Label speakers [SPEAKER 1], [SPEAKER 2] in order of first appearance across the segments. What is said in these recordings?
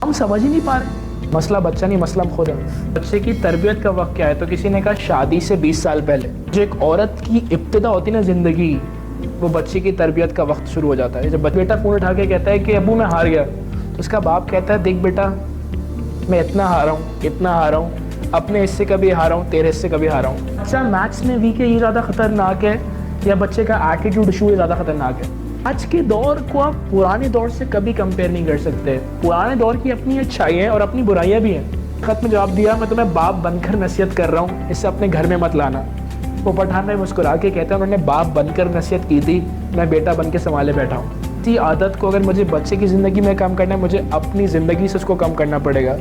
[SPEAKER 1] हम समझ ही नहीं पा रहे। मसला बच्चा नहीं, मसला हम खुद है। बच्चे की तरबियत का वक्त क्या है? तो किसी ने कहा शादी से 20 साल पहले। जो एक औरत की इब्तिदा होती है ना जिंदगी, वो बच्चे की तरबियत का वक्त शुरू हो जाता है। जब बेटा फ़ोन उठा के कहता है कि अबू मैं हार गया, तो उसका बाप कहता है देख बेटा मैं इतना हारा हूँ, इतना हारा हूँ, अपने हिस्से का भी हारा हूँ, तेरे हिस्से का भी हारा हूँ। बच्चा मैथ्स में वीक है, ये ज़्यादा खतरनाक है, या बच्चे का एटीट्यूड इशू है ज़्यादा खतरनाक है। आज के दौर को आप पुराने दौर से कभी कंपेयर नहीं कर सकते। पुराने दौर की अपनी अच्छाइयाँ हैं और अपनी बुराइयाँ भी हैं। खत में जवाब दिया, मैं तुम्हें बाप बनकर नसीहत कर रहा हूँ, इससे अपने घर में मत लाना। वो पठान में मुस्कुरा के कहते हैं उन्होंने बाप बनकर नसीहत की थी, मैं बेटा बन के संभाले बैठा हूँ। इसी आदत को अगर मुझे बच्चे की ज़िंदगी में कम करना है, मुझे अपनी ज़िंदगी से उसको कम करना पड़ेगा।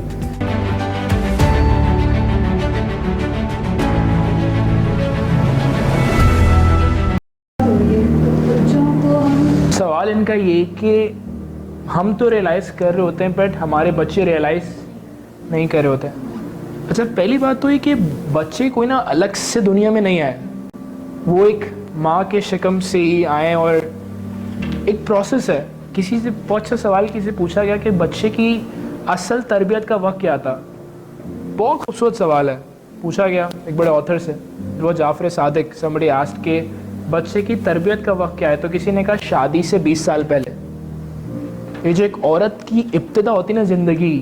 [SPEAKER 1] सवाल इनका ये कि हम तो रियलाइज़ कर रहे होते हैं बट हमारे बच्चे रियलाइज़ नहीं कर रहे होते हैं। अच्छा, पहली बात तो ये कि बच्चे कोई ना अलग से दुनिया में नहीं आए, वो एक माँ के शिकम से ही आए और एक प्रोसेस है। किसी से बहुत अच्छा सवाल किसी से पूछा गया कि बच्चे की असल तरबियत का वक्त क्या था। बहुत खूबसूरत सवाल है, पूछा गया एक बड़े ऑथर से, वो जाफर सादिक। समबडी आस्क्ड के बच्चे की तरबियत का वक्त क्या है? तो किसी ने कहा शादी से 20 साल पहले। ये जो एक औरत की इब्तिदा होती है ना ज़िंदगी,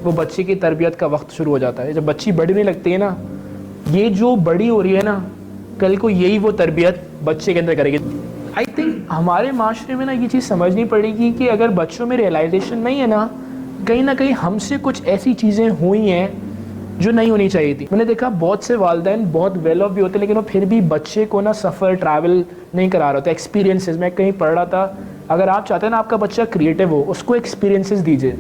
[SPEAKER 1] वो बच्चे की तरबियत का वक्त शुरू हो जाता है। जब बच्ची बड़ी नहीं लगती है ना, ये जो बड़ी हो रही है ना, कल को यही वो तरबियत बच्चे के अंदर करेगी। आई थिंक हमारे माशरे में ना ये चीज़ समझनी पड़ेगी कि अगर बच्चों में रियलाइजेशन नहीं है ना कहीं हमसे कुछ ऐसी चीज़ें हुई हैं जो नहीं होनी चाहिए थी। मैंने देखा बहुत से वालिदैन बहुत वेल ऑफ भी होते हैं, लेकिन वो फिर भी बच्चे को ना सफ़र ट्रैवल नहीं करा रहे होते। एक्सपीरियंसेस, मैं कहीं पढ़ रहा था, अगर आप चाहते हैं ना आपका बच्चा क्रिएटिव हो, उसको एक्सपीरियंसेस दीजिए,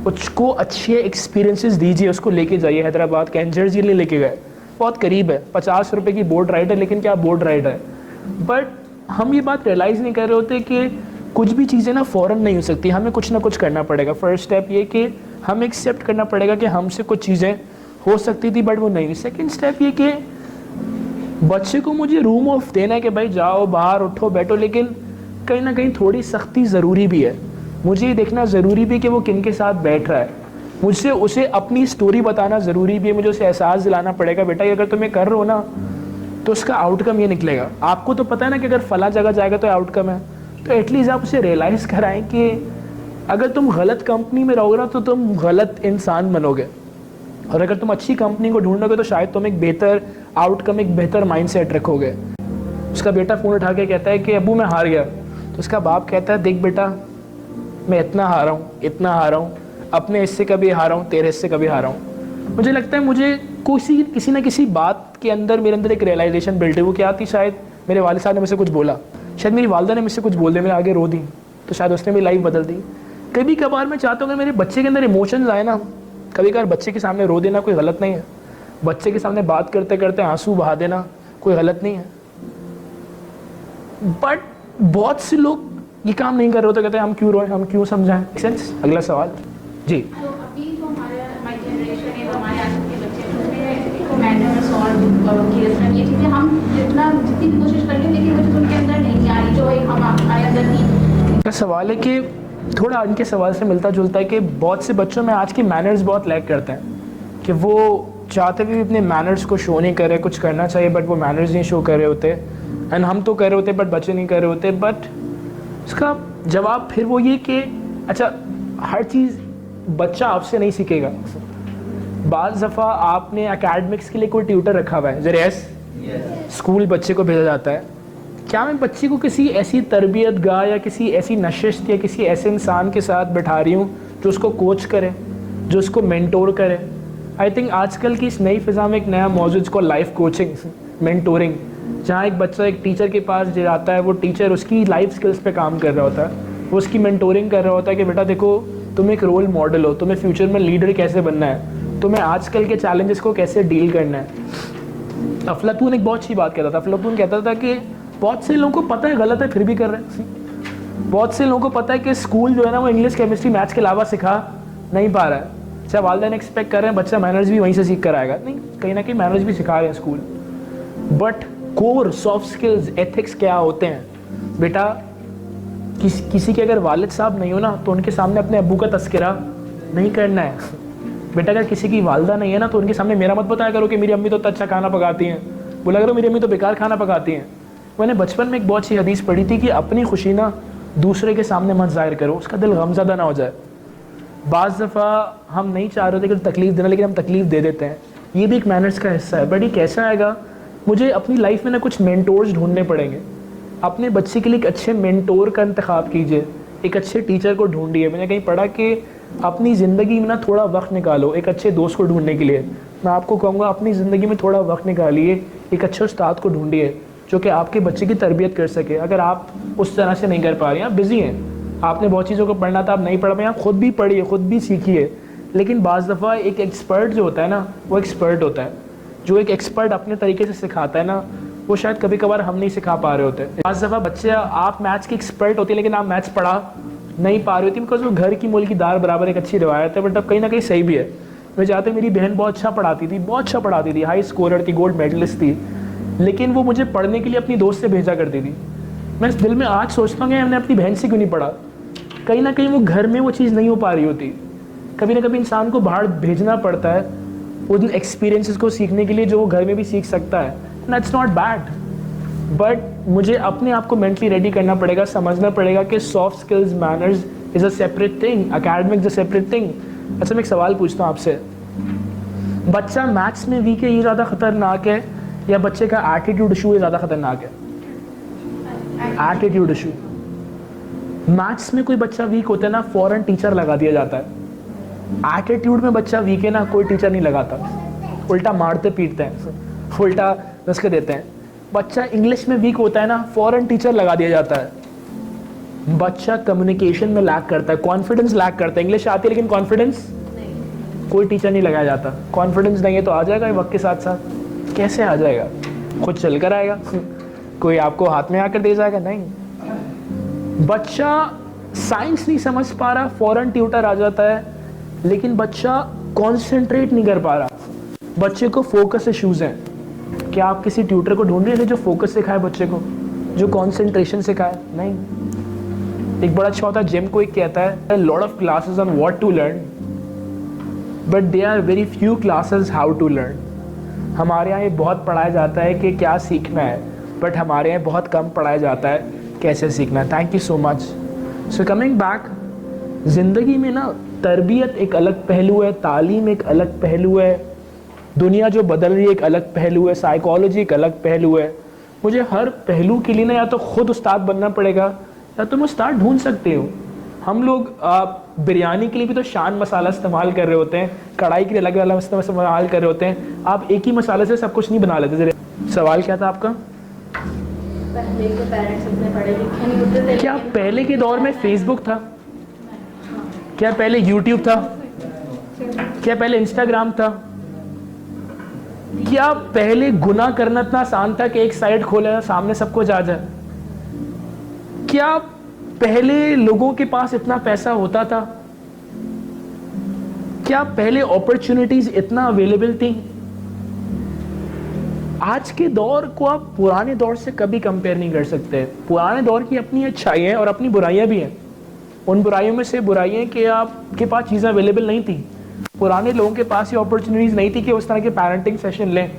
[SPEAKER 1] उसको अच्छे एक्सपीरियंसेस दीजिए, उसको लेके जाइए। हैदराबाद के एंजर जी लेके गए, बहुत करीब है, 50 रुपये की बोट राइड है, लेकिन क्या बोट राइड है। बट हम ये बात रियलाइज़ नहीं कर रहे होते कि कुछ भी चीज़ें ना फ़ौरन नहीं हो सकती, हमें कुछ ना कुछ करना पड़ेगा। फर्स्ट स्टेप ये कि हमें एक्सेप्ट करना पड़ेगा कि हमसे कुछ चीज़ें हो सकती थी बट वो नहीं हुई। सेकेंड स्टेप ये कि बच्चे को मुझे रूम ऑफ देना है कि भाई जाओ बाहर उठो बैठो, लेकिन कहीं ना कहीं थोड़ी सख्ती ज़रूरी भी है। मुझे ये देखना ज़रूरी भी है कि वो किन के साथ बैठ रहा है, मुझसे उसे अपनी स्टोरी बताना ज़रूरी भी है। मुझे उसे एहसास दिलाना पड़ेगा बेटा अगर तुम्हें कर रहे हो ना तो उसका आउटकम ये निकलेगा। आपको तो पता है ना कि अगर फला जगह जाएगा तो आउटकम है, तो एटलीस्ट आप उसे रियलाइज़ कराएं कि अगर तुम गलत कंपनी में रहोगे ना तो तुम गलत इंसान बनोगे, और अगर तुम अच्छी कंपनी को ढूंढोगे तो शायद तुम एक बेहतर आउटकम, एक बेहतर माइंडसेट रखोगे। उसका बेटा फ़ोन उठा के कहता है कि अबू मैं हार गया, तो उसका बाप कहता है देख बेटा मैं इतना हारा हूँ, इतना हारा हूँ, अपने हिस्से का भी हारा हूँ, तेरे हिस्से का भी हारा हूँ। मुझे लगता है मुझे किसी ना किसी बात के अंदर मेरे अंदर एक रियलाइजेशन बिल्ट है। वो क्या थी? शायद मेरे वालिद साहब ने मुझसे कुछ बोला, शायद मेरी वालदा ने मुझसे कुछ बोल दिया, मेरे आगे रो दी, तो शायद उसने मेरी लाइफ बदल दी। कभी कभार मैं चाहता हूँ अगर मेरे बच्चे के अंदर इमोशंस आए ना, कभी कभार बच्चे के सामने रो देना कोई गलत नहीं है, बच्चे के सामने बात करते करते आंसू बहा देना कोई गलत नहीं है। बट बहुत से लोग ये काम नहीं कर रहे होते, कहते हैं हम क्यों रोएं, हम क्यों समझाएं। सेंस। अगला सवाल जी।
[SPEAKER 2] तो अभी जो हमारी जनरेशन है, जो हमारे आजकल के बच्चे हैं, उसमें मैनर्स और केयरफुल ये चीज़ें हम जितनी भी कोशिश कर लें, लेकिन वो चीज़ उनके अंदर नहीं आ रही जो एक हमारे अंदर थी।
[SPEAKER 1] सवाल है कि थोड़ा इनके सवाल से मिलता जुलता है कि बहुत से बच्चों में आज के मैनर्स बहुत लैक करते हैं कि वो चाहते हुए भी अपने मैनर्स को शो नहीं कर रहे। कुछ करना चाहिए बट वो मैनर्स नहीं शो कर रहे होते, एंड हम तो कर रहे होते बट बच्चे नहीं कर रहे होते। बट इसका जवाब फिर वो ये कि अच्छा, हर चीज़ बच्चा आपसे नहीं सीखेगा। बाज़ दफ़ा आपने एकेडमिक्स के लिए कोई ट्यूटर रखा हुआ है, जरिए स्कूल बच्चे को भेजा जाता है। क्या मैं बच्चे को किसी ऐसी तरबियत गाह या किसी ऐसी नशिस्त या किसी ऐसे इंसान के साथ बैठा रही हूँ जो उसको कोच करे, जो उसको मेंटोर करे? आई थिंक आजकल की इस नई फ़िज़ा में एक नया मौजूद जिसको लाइफ कोचिंग, मेंटोरिंग, जहाँ एक बच्चा एक टीचर के पास जाता है, वो टीचर उसकी लाइफ स्किल्स पे काम कर रहा होता है, वो उसकी मेंटोरिंग कर रहा होता है कि बेटा देखो तुम एक रोल मॉडल हो, तुम्हें फ्यूचर में लीडर कैसे बनना है, तुम्हें आजकल के चैलेंजेस को कैसे डील करना है। अफलातून एक बहुत अच्छी बात कहता था। अफलातून कहता था कि बहुत से लोगों को पता है गलत है फिर भी कर रहे हैं। बहुत से लोगों को पता है कि स्कूल जो है ना वो इंग्लिश, केमिस्ट्री, मैथ्स के अलावा सिखा नहीं पा रहा है। अच्छा, वालिदैन एक्सपेक्ट कर रहे हैं बच्चा मैनर्स भी वहीं से सीख कर आएगा, नहीं, कहीं ना कहीं मैनर्स भी सिखा रहे हैं school. But core soft skills, ethics क्या होते हैं बेटा? किसी के अगर वालिद साहब नहीं हो ना तो उनके सामने अपने अब्बू का तस्करा नहीं करना है। बेटा अगर किसी की वालदा नहीं है ना तो उनके सामने मेरा मत बताया करो कि मेरी अम्मी तो अच्छा खाना पकाती हैं, बोला करो मेरी अम्मी तो बेकार खाना पकाती हैं। मैंने बचपन में एक बहुत सी हदीस पढ़ी थी कि अपनी खुशी ना दूसरे के सामने मत जाहिर करो, उसका दिल गमज़दा ना हो जाए। बाज़ दफ़ा हम नहीं चाह रहे थे कि तकलीफ़ देना, लेकिन हम तकलीफ़ दे देते हैं। ये भी एक मैनर्स का हिस्सा है। बट ये कैसा आएगा, मुझे अपनी लाइफ में ना कुछ मेंटोर्स ढूंढने पड़ेंगे। अपने बच्चे के लिए एक अच्छे मेंटोर का इंतखाब कीजिए, एक अच्छे टीचर को ढूंढिए। मैंने कहीं पढ़ा कि अपनी ज़िंदगी में ना थोड़ा वक्त निकालो एक अच्छे दोस्त को ढूंढने के लिए। मैं आपको कहूँगा अपनी ज़िंदगी में थोड़ा वक्त निकालिए, एक अच्छे उस्ताद को ढूंढिए जो कि आपके बच्चे की तरबियत कर सके। अगर आप उस तरह से नहीं कर पा रहे हैं, आप बिज़ी हैं, आपने बहुत चीज़ों को पढ़ना था, आप नहीं पढ़ पाए, आप खुद भी पढ़िए, खुद भी सीखिए। लेकिन बाज़ दफ़ा एक एक्सपर्ट जो होता है ना, वो एक्सपर्ट होता है। जो एक एक्सपर्ट अपने तरीके से सिखाता है ना, वो शायद कभी कभार हम नहीं सिखा पा रहे होते। बाज़ दफ़ा बच्चे, आप मैथ्स के एक्सपर्ट होते हैं लेकिन आप मैथ्स पढ़ा नहीं पा रही होती, बिकॉज वो घर की मुल्क की दार बराबर एक अच्छी रिवायत है। बट अब कहीं ना कहीं सही भी है। मैं चाहते, मेरी बहन बहुत अच्छा पढ़ाती थी, बहुत अच्छा पढ़ाती थी, हाई स्कोरर थी, गोल्ड मेडलिस्ट थी, लेकिन वो मुझे पढ़ने के लिए अपनी दोस्त से भेजा करती थी। मैं इस दिल में आज सोचता हूँ कि मैंने अपनी बहन से क्यों नहीं पढ़ा। कहीं ना कहीं वो घर में वो चीज़ नहीं हो पा रही होती। कभी ना कभी इंसान को बाहर भेजना पड़ता है उन एक्सपीरियंसेस को सीखने के लिए जो वो घर में भी सीख सकता है। दैट्स नॉट बैड, बट मुझे अपने आप को मेंटली रेडी करना पड़ेगा, समझना पड़ेगा कि soft skills, manners is a separate thing, academics a separate thing. अच्छा, मैं एक सवाल पूछता हूँ आपसे, बच्चा मैथ्स में वीक है ये ज़्यादा खतरनाक है या बच्चे का एटीट्यूड इशू है ज़्यादा खतरनाक है? Attitude issue. मैथ्स में कोई बच्चा वीक होता है ना, फौरन टीचर लगा दिया जाता है। एटीट्यूड में बच्चा वीक है ना, कोई टीचर नहीं लगाता, उल्टा मारते पीटते हैं, उल्टा नुस्खे देते हैं। बच्चा इंग्लिश में वीक होता है ना, फौरन टीचर लगा दिया जाता है। बच्चा कम्युनिकेशन में लैक करता है, कॉन्फिडेंस लैक करता है, इंग्लिश आती है लेकिन कॉन्फिडेंस, कोई टीचर नहीं लगाया जाता। कॉन्फिडेंस नहीं है तो आ जाएगा वक्त के साथ साथ। कैसे आ जाएगा? खुद चल कर आएगा? कोई आपको हाथ में आकर दे जाएगा? नहीं। बच्चा साइंस नहीं समझ पा रहा, फौरन ट्यूटर आ जाता है, लेकिन बच्चा कॉन्सेंट्रेट नहीं कर पा रहा, बच्चे को फोकस इश्यूज हैं। क्या आप किसी ट्यूटर को ढूंढ रहे थे जो फोकस सिखाए बच्चे को, जो कॉन्सेंट्रेशन सिखाए? नहीं। एक बड़ा अच्छा होता है, जिम को एक कहता है lot of classes on what to learn, but they are very few classes how to learn. हमारे यहाँ ये बहुत पढ़ाया जाता है कि क्या सीखना है, बट हमारे यहाँ बहुत कम पढ़ाया जाता है कैसे सीखना है। Thank you so much. So coming back, ज़िंदगी में ना तरबियत एक अलग पहलू है, तालीम एक अलग पहलू है, दुनिया जो बदल रही है एक अलग पहलू है, साइकोलॉजी एक अलग पहलू है। मुझे हर पहलू के लिए ना या तो खुद उस्ताद बनना पड़ेगा या तो मैं उस्ताद ढूंढ सकती हूँ। हम लोग बिरयानी के लिए भी तो शान मसाला इस्तेमाल कर रहे होते हैं, कढ़ाई के लिए अलग अलग इस्तेमाल कर रहे होते हैं। आप एक ही मसाले से सब कुछ नहीं बना लेते। सवाल क्या था आपका?
[SPEAKER 2] पहले के पेरेंट्स इतने पढ़े लिखे नहीं होते थे।
[SPEAKER 1] क्या पहले के दौर में फेसबुक था? क्या पहले यूट्यूब था? क्या पहले इंस्टाग्राम था? क्या पहले गुनाह करना इतना आसान था कि एक साइट खोले सामने सबको आ जाए? क्या पहले लोगों के पास इतना पैसा होता था? क्या पहले अपॉर्चुनिटीज इतना अवेलेबल थी? आज के दौर को आप पुराने दौर से कभी कंपेयर नहीं कर सकते। पुराने दौर की अपनी अच्छाइयाँ और अपनी बुराइयां भी हैं। उन बुराइयों में से बुराइयां कि आपके पास चीज़ें अवेलेबल नहीं थी। पुराने लोगों के पास ये अपॉर्चुनिटीज़ नहीं थी कि उस तरह के पेरेंटिंग सेशन लें।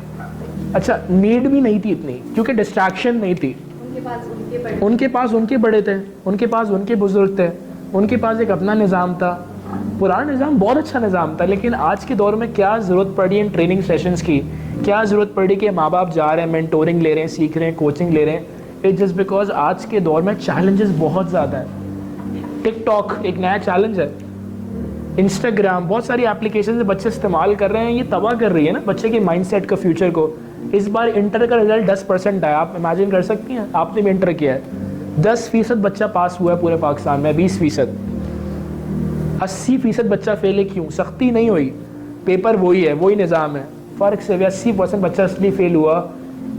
[SPEAKER 1] अच्छा, नीड भी नहीं थी इतनी क्योंकि डिस्ट्रैक्शन नहीं थी। उनके पास उनके बड़े थे, उनके पास उनके बुजुर्ग थे, उनके पास एक अपना निज़ाम था। पुराना निज़ाम बहुत अच्छा निज़ाम था। लेकिन आज के दौर में क्या ज़रूरत पड़ी इन ट्रेनिंग सेशंस की, क्या ज़रूरत पड़ी कि माँ बाप जा रहे हैं, मेंटोरिंग ले रहे हैं, सीख रहे हैं, कोचिंग ले रहे हैं? इट्स जस्ट बिकॉज आज के दौर में चैलेंजेस बहुत ज़्यादा है। टिकटॉक एक नया चैलेंज है, इंस्टाग्राम, बहुत सारी एप्लीकेशन बच्चे इस्तेमाल कर रहे हैं। ये तबाह कर रही है ना बच्चे के माइंडसेट का, फ्यूचर को। इस बार इंटर का रिजल्ट 10% आया। आप इमेजिन कर सकती हैं, आपने भी इंटर किया है, 10% बच्चा पास हुआ है पूरे पाकिस्तान में, 20%। 80% बच्चा फेल है। क्यों? सख्ती नहीं हुई, पेपर वही है, वही निज़ाम है, फ़र्क से 80% बच्चा इसलिए फेल हुआ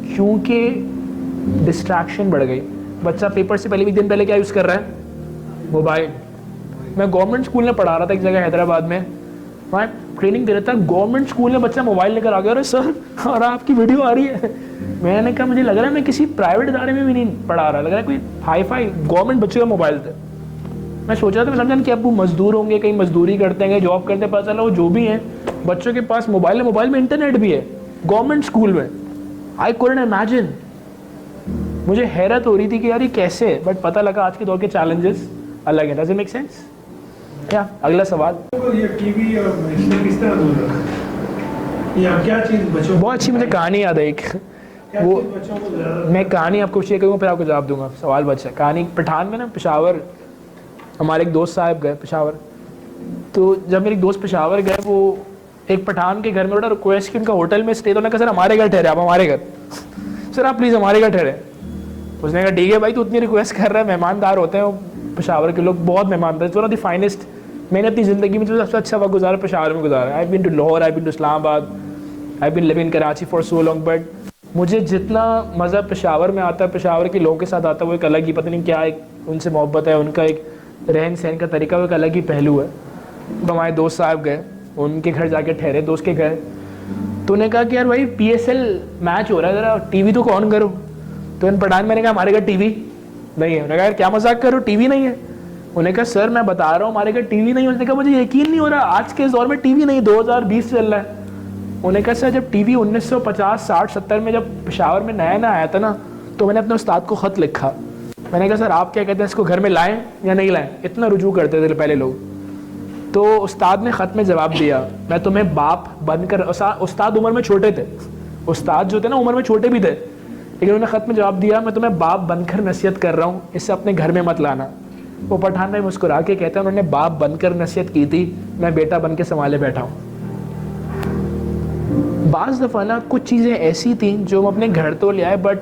[SPEAKER 1] क्योंकि डिस्ट्रैक्शन बढ़ गई। बच्चा पेपर से पहले, एक दिन पहले क्या यूज़ कर रहा है? मोबाइल। मैं गवर्नमेंट स्कूल में पढ़ा रहा था एक जगह हैदराबाद में, वहाँ ट्रेनिंग दे रहा था। गवर्नमेंट स्कूल में बच्चा मोबाइल लेकर आ गया, अरे सर और आपकी वीडियो आ रही है। मैंने कहा मुझे लग रहा है मैं किसी प्राइवेट इदारे में भी नहीं पढ़ा रहा, लग रहा है कोई हाई फाई गवर्नमेंट बच्चों का मोबाइल थे। मैं सोच रहा था, मैं समझा कि अबू मजदूर होंगे, कहीं मजदूरी करते हैं, कहीं जॉब करते हैं, पता चला वो जो भी हैं, बच्चों के पास मोबाइल है, मोबाइल में इंटरनेट भी है, गवर्नमेंट स्कूल में। I couldn't imagine. मुझे हैरत हो रही थी कि यार ये कैसे है, बट पता लगा आज के दौर के चैलेंजेस अलग है। Does it make sense? क्या अगला सवाल?
[SPEAKER 3] ये टीवी और इससे किस तरह दूर रखा? या क्या चीज़ बच्चों
[SPEAKER 1] बहुत अच्छी मुझे कहानी याद है एक, वो
[SPEAKER 3] बच्चों को ज़्यादा
[SPEAKER 1] मैं कहानी आपको शेयर करूँगा, फिर आपको जवाब दूंगा। सवाल बचा कहानी। पठान में ना पेशावर, हमारे एक दोस्त साहब गए पेशावर। तो जब मेरे एक दोस्त पेशावर गए, वो एक पठान के घर में बड़ा रिक्वेस्ट की उनका होटल में स्टे, तो उन्होंने कहा सर हमारे घर ठहरे, आप हमारे घर, सर आप प्लीज़ हमारे घर ठहरे। उसने कहा ठीक है भाई, तू इतनी रिक्वेस्ट कर रहा है, मेहमानदार होते हैं पेशावर के लोग, बहुत मेहमानदार। It's one of the finest. मैंने अपनी ज़िंदगी में जो सबसे अच्छा वक्त गुजारा पेशावर में गुजारा। I been to Lahore, I been to Islamabad, I been living in Karachi for so long, but मुझे जितना मज़ा पेशावर में आता है, पेशावर के लोगों के साथ आता है, वो एक अलग ही, पता नहीं क्या एक उनसे मोहब्बत है, उनका एक रहन सहन का तरीका, वो एक अलग ही पहलू है। तो हमारे दोस्त साहब गए, उनके घर जाके ठहरे, दोस्त के घर। तो उन्हें कहा कि यार भाई PSL मैच हो रहा है, ज़रा टीवी तो ऑन करो। तो इन पठान मैंने कहा हमारे घर टीवी नहीं है। उन्होंने कहा यार क्या मजाक करो, टीवी नहीं है? उन्हें कहा सर मैं बता रहा हूँ हमारे घर टीवी नहीं है। उसने कहा मुझे यकीन नहीं हो रहा, आज के इस दौर में टीवी नहीं, 2020 चल रहा है। उन्हें कहा सर जब टीवी 1950, 60, 70 में जब पेशावर में नया नया आया था ना, तो मैंने अपने उस्ताद को ख़त लिखा। मैंने कहा सर आप क्या कहते हैं, इसको घर में लाएं या नहीं लाएं? इतना रुजू करते थे पहले लोग। तो उस्ताद ने ख़त में जवाब दिया, मैं तुम्हें बाप बनकर, उस्ताद उम्र में छोटे थे, उस्ताद जो थे ना उम्र में छोटे भी थे, लेकिन उन्होंने ख़त में जवाब दिया, मैं तुम्हें बाप बनकर नसीहत कर रहा हूँ, इससे अपने घर में मत लाना। वो पठान भाई मुस्कुरा के कहते हैं उन्होंने बाप बनकर नसीहत की थी, मैं बेटा बन के संभाले बैठा हूँ। बाज़ दफ़ा ना कुछ चीज़ें ऐसी थी जो हम अपने घर तो ले आए, बट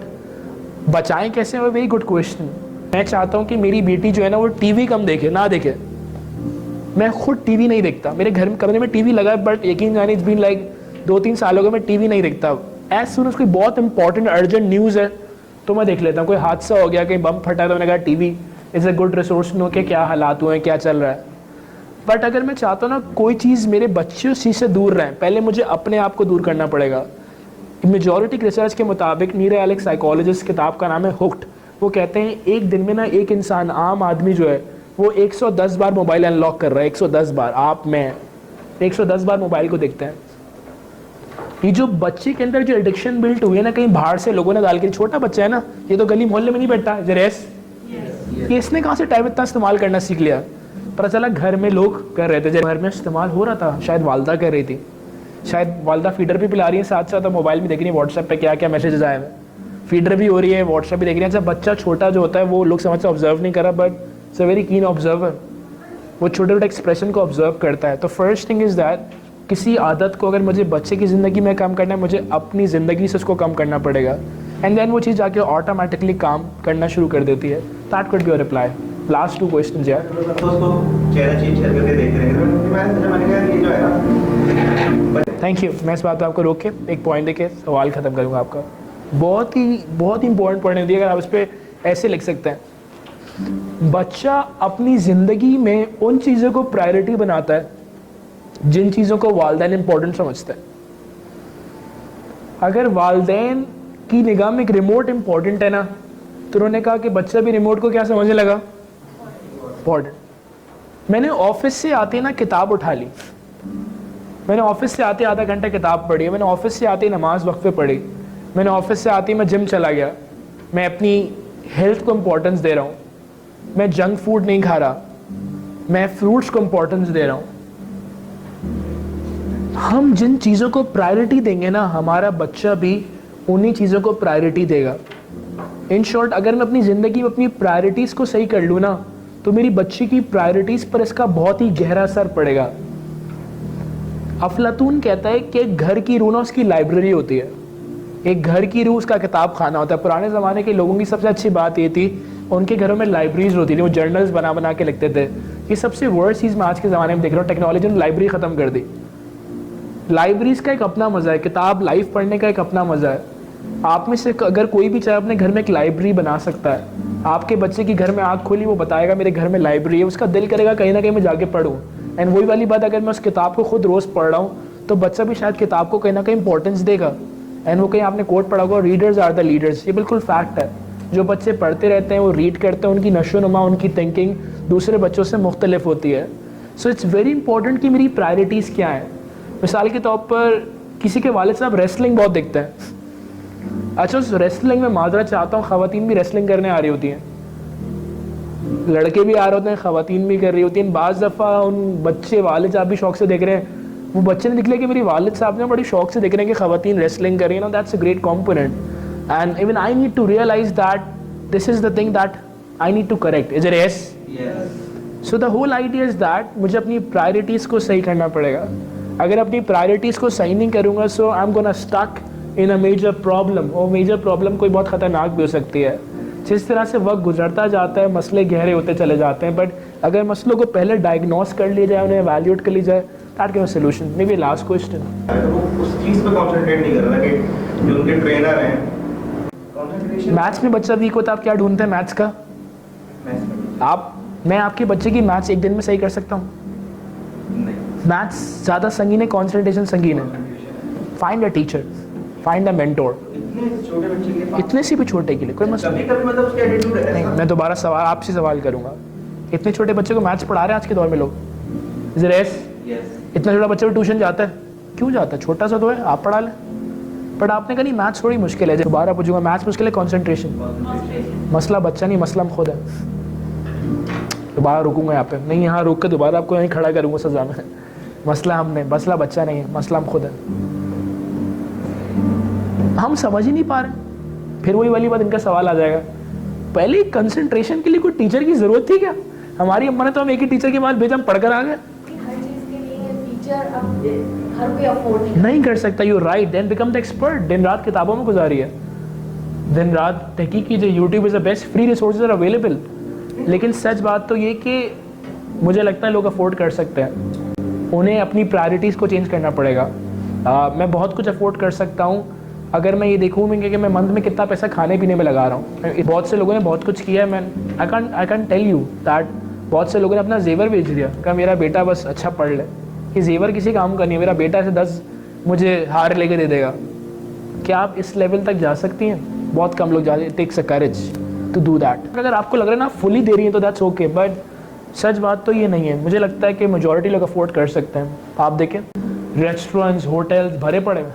[SPEAKER 1] बचाएं कैसे, वो वेरी गुड क्वेश्चन। मैं चाहता हूँ कि मेरी बेटी जो है ना वो टीवी कम देखे, ना देखे। मैं खुद टीवी नहीं देखता, मेरे घर में कमरे में टीवी लगा है, बट यकीन जाने इट्स बीन लाइक 2-3 सालों का मैं टीवी नहीं देखता। एज सुन कोई बहुत इंपॉर्टेंट अर्जेंट न्यूज़ है तो मैं देख लेता हूँ। कोई हादसा हो गया, कहीं बम फटा, तो मैंने कहा TV is a good resource, no के क्या हालात हुए हैं, क्या चल रहा है। बट अगर मैं चाहता हूँ ना कोई चीज़ मेरे बच्चे उस चीज़ से दूर रहें, पहले मुझे अपने आप को दूर करना पड़ेगा। मेजॉरिटी रिसर्च के मुताबिक, नीरा एलेक साइकोलॉजिस्ट, किताब का नाम है हुक्ड, वो कहते हैं एक दिन में ना एक इंसान, आम आदमी जो है, वो 110 बार मोबाइल अनलॉक कर रहा है। 110 बार। आप, मैं 110 बार मोबाइल को देखते हैं। ये जो बच्चे के अंदर जो एडिक्शन बिल्ट हुई है ना, कहीं बाहर से लोगों ने डाल के, छोटा बच्चा है ना, ये तो गली मोहल्ले में नहीं बैठा जरेस, ये इसने कहाँ से टाइम इतना इस्तेमाल करना सीख लिया? पता चला घर में लोग कर रहे थे, जब घर में इस्तेमाल हो रहा था, शायद वालदा कर रही थी, शायद वालदा फीडर भी पिला रही है, साथ साथ मोबाइल भी देख रही है, व्हाट्सएप पे क्या क्या मैसेजेस आए हैं, फीडर भी हो रही है, व्हाट्सएप भी देख रही है। जब बच्चा छोटा जो होता है वो लोग समझ से ऑब्जर्व नहीं कर रहा, but it's a very keen observer, वो छोटे छोटे एक्सप्रेशन को ऑब्जर्व करता है। तो फर्स्ट थिंग इज़ दैट, किसी आदत को अगर मुझे बच्चे की ज़िंदगी में कम करना है, मुझे अपनी ज़िंदगी से उसको कम करना पड़ेगा, एंड देन वो चीज़ जाके ऑटोमेटिकली काम करना शुरू कर देती है। That could be your reply. Last 2 questions यार। Thank you. मैं इस बात पर आपको रोक के एक पॉइंट देके सवाल ख़त्म करूँगा आपका। बहुत ही इंपॉर्टेंट पॉइंट है, अगर आप इस पर ऐसे लिख सकते हैं, बच्चा अपनी ज़िंदगी में उन चीज़ों को प्रायोरिटी बनाता है जिन चीज़ों को वालिदैन इंपॉर्टेंट समझते हैं। अगर वालिदैन की निगाह में एक रिमोट इंपॉर्टेंट है ना, तो उन्होंने कहा कि बच्चा भी रिमोट को क्या समझने लगा, इंपॉर्टेंट। मैंने ऑफिस से आते ना किताब उठा ली, मैंने ऑफिस से आते आधा घंटा किताब पढ़ी, मैंने ऑफिस से आते नमाज वक्त पे पढ़ी, मैंने ऑफिस से आते मैं जिम चला गया, मैं अपनी हेल्थ को इम्पोर्टेंस दे रहा हूँ, मैं जंक फूड नहीं खा रहा, मैं फ्रूट्स को इम्पोर्टेंस दे रहा हूँ। हम जिन चीज़ों को प्रायोरिटी देंगे ना, हमारा बच्चा भी उन्हीं चीज़ों को प्रायोरिटी देगा। इन शॉर्ट, अगर मैं अपनी ज़िंदगी में अपनी प्रायोरिटीज़ को सही कर लूँ ना, तो मेरी बच्ची की प्रायोरिटीज़ पर इसका बहुत ही गहरा असर पड़ेगा। अफलातून कहता है कि एक घर की रूह ना उसकी लाइब्रेरी होती है, एक घर की रूह उसका किताब खाना होता है। पुराने ज़माने के लोगों की सबसे अच्छी बात ये थी, उनके घरों में लाइब्रेरीज होती थी, वो जर्नल्स बना बना के लिखते थे। ये सबसे वर्स्ट चीज़ मैं आज के ज़माने में देख रहा हूँ, टेक्नोलॉजी ने लाइब्रेरी ख़त्म कर दी। लाइब्रेरीज का एक अपना मज़ा है, किताब लाइव पढ़ने का एक अपना मज़ा है। आप में से अगर कोई भी चाहे अपने घर में एक लाइब्रेरी बना सकता है। आपके बच्चे की घर में आँख खोली, वो बताएगा मेरे घर में लाइब्रेरी है, उसका दिल करेगा कहीं ना कहीं मैं जाके पढूं। एंड वही वाली बात, अगर मैं उस किताब को खुद रोज़ पढ़ रहा हूँ तो बच्चा भी शायद किताब को कहीं ना कहीं इंपॉर्टेंस देगा। एंड वो कहीं आपने कोट पढ़ा होगा, रीडर्स आर द लीडर्स, ये बिल्कुल फैक्ट है। जो बच्चे पढ़ते रहते हैं, वो रीड करते हैं, उनकी नशोनुमा, उनकी थिंकिंग दूसरे बच्चों से मुख्तलिफ होती है. सो इट्स वेरी इंपॉर्टेंट कि मेरी प्रायोरिटीज़ क्या हैं. मिसाल के तौर पर किसी के वालिद साहब रेसलिंग बहुत देखते हैं. अच्छा, उस रेसलिंग में माजरा चाहता हूँ, ख़वातीन भी रेसलिंग करने आ रही होती हैं, लड़के भी आ रहे होते हैं, ख़वातीन भी कर रही होती हैं. बाज़ दफ़ा उन बच्चे वालिद साहब भी शौक से देख रहे हैं, वो बच्चे ने निकले कि मेरी वालिद साहब ने बड़ी शौक से देख रहे हैं कि ख़वातीन रेसलिंग कर रही है. That's a great component. And even I need to realize that this is the thing that I need to correct. Is it yes? So the whole idea is that मुझे अपनी प्रायोरिटीज़ को सही करना पड़ेगा. अगर अपनी प्रायोरिटीज़ को सही नहीं करूँगा, so I am gonna stuck in a major problem. और मेजर प्रॉब्लम कोई बहुत ख़तरनाक भी हो सकती है. जिस तरह से वक्त गुजरता जाता है, मसले गहरे होते चले जाते हैं, बट अगर मसलों को पहले डायग्नोस कर लिया जाए, उन्हें एवेल्यूएट कर ली जाए, that gives a solution. May be last question.
[SPEAKER 4] वो उस चीज़ पे कंसंट्रेट नहीं कर रहा कि जो उनके ट्रेनर हैं, कंसंट्रेशन.
[SPEAKER 1] मैथ्स में बच्चा वीक होता है, आप क्या ढूंढते हैं मैथ्स का? मैं आपके बच्चे की मैथ्स एक दिन में सही कर सकता हूँ?
[SPEAKER 4] नहीं.
[SPEAKER 1] मैथ्स ज़्यादा संगीन है, कॉन्सेंट्रेशन संगीन है. Find a teacher, find a mentor.
[SPEAKER 4] इतने छोटे बच्चे के पास,
[SPEAKER 1] इतने से भी छोटे के लिए कोई मसला
[SPEAKER 4] कभी कभी मतलब उसका एटीट्यूड है
[SPEAKER 1] नहीं. मैं दोबारा सवाल आपसे सवाल करूंगा. इतने छोटे बच्चे को मैथ्स पढ़ा रहे हैं आज के दौर में लोग? Is it yes? इतना छोटा बच्चा भी ट्यूशन जाता है? क्यों जाता है? छोटा सा तो है, आप पढ़ा लें. बट आपने कहा नहीं मैथ्स थोड़ी मुश्किल है. दोबारा पूछूंगा, मैथ्स मुश्किल है, कॉन्सेंट्रेशन? मसला बच्चा नहीं, मसला हम खुद है. दोबारा रुकूंगा यहाँ पे नहीं, यहाँ रुक कर दोबारा आपको यहीं खड़ा करूँगा सजा में. मसला हमने, मसला बच्चा नहीं है, मसला हम खुद है. हम समझ ही नहीं पा रहे. फिर वही वाली बात, इनका सवाल आ जाएगा, पहले कंसंट्रेशन के लिए कोई टीचर की जरूरत थी क्या? हमारी अम्मा ने तो हम एक ही टीचर के बाद भेजा, हम पढ़कर आ गए.
[SPEAKER 2] हर चीज़ के लिए टीचर अब घर पे अफोर्ड
[SPEAKER 1] नहीं कर सकता. You right. Then become the expert. दिन रात किताबों में गुजारी है, दिन रात तहकीक कीजिए. YouTube is the best, free resources are available. लेकिन सच बात तो ये कि मुझे लगता है लोग अफोर्ड कर सकते हैं, उन्हें अपनी प्रायोरिटीज़ को चेंज करना पड़ेगा. मैं बहुत कुछ अफोर्ड कर सकता हूँ अगर मैं ये देखूँ कि मैं मंथ में कितना पैसा खाने पीने में लगा रहा हूँ. बहुत से लोगों ने बहुत कुछ किया है. मैं I can tell you that बहुत से लोगों ने अपना जेवर बेच दिया, कहा मेरा बेटा बस अच्छा पढ़ ले. ये जेवर किसी काम का नहीं है, मेरा बेटा ऐसे 10 मुझे हार लेके दे देगा. क्या आप इस लेवल तक जा सकती हैं? बहुत कम लोग जा. Takes a courage to do that. अगर आपको लग रहा है ना फुली दे रही है तो दैट्स ओके, बट सच बात तो ये नहीं है. मुझे लगता है कि मेजॉरिटी लोग अफोर्ड कर सकते हैं. आप देखें रेस्टोरेंट्स, होटल्स भरे पड़े हैं,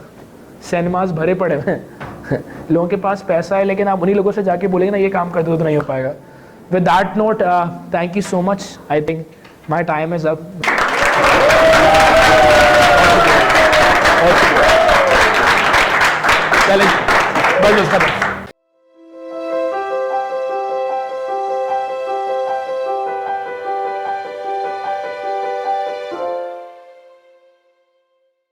[SPEAKER 1] सिनेमाज भरे पड़े हैं. लोगों के पास पैसा है, लेकिन आप उन्हीं लोगों से जाके बोलेंगे ना ये काम कर दो तो नहीं हो पाएगा. With that note, thank you so much. I think my time is up. चलिए बस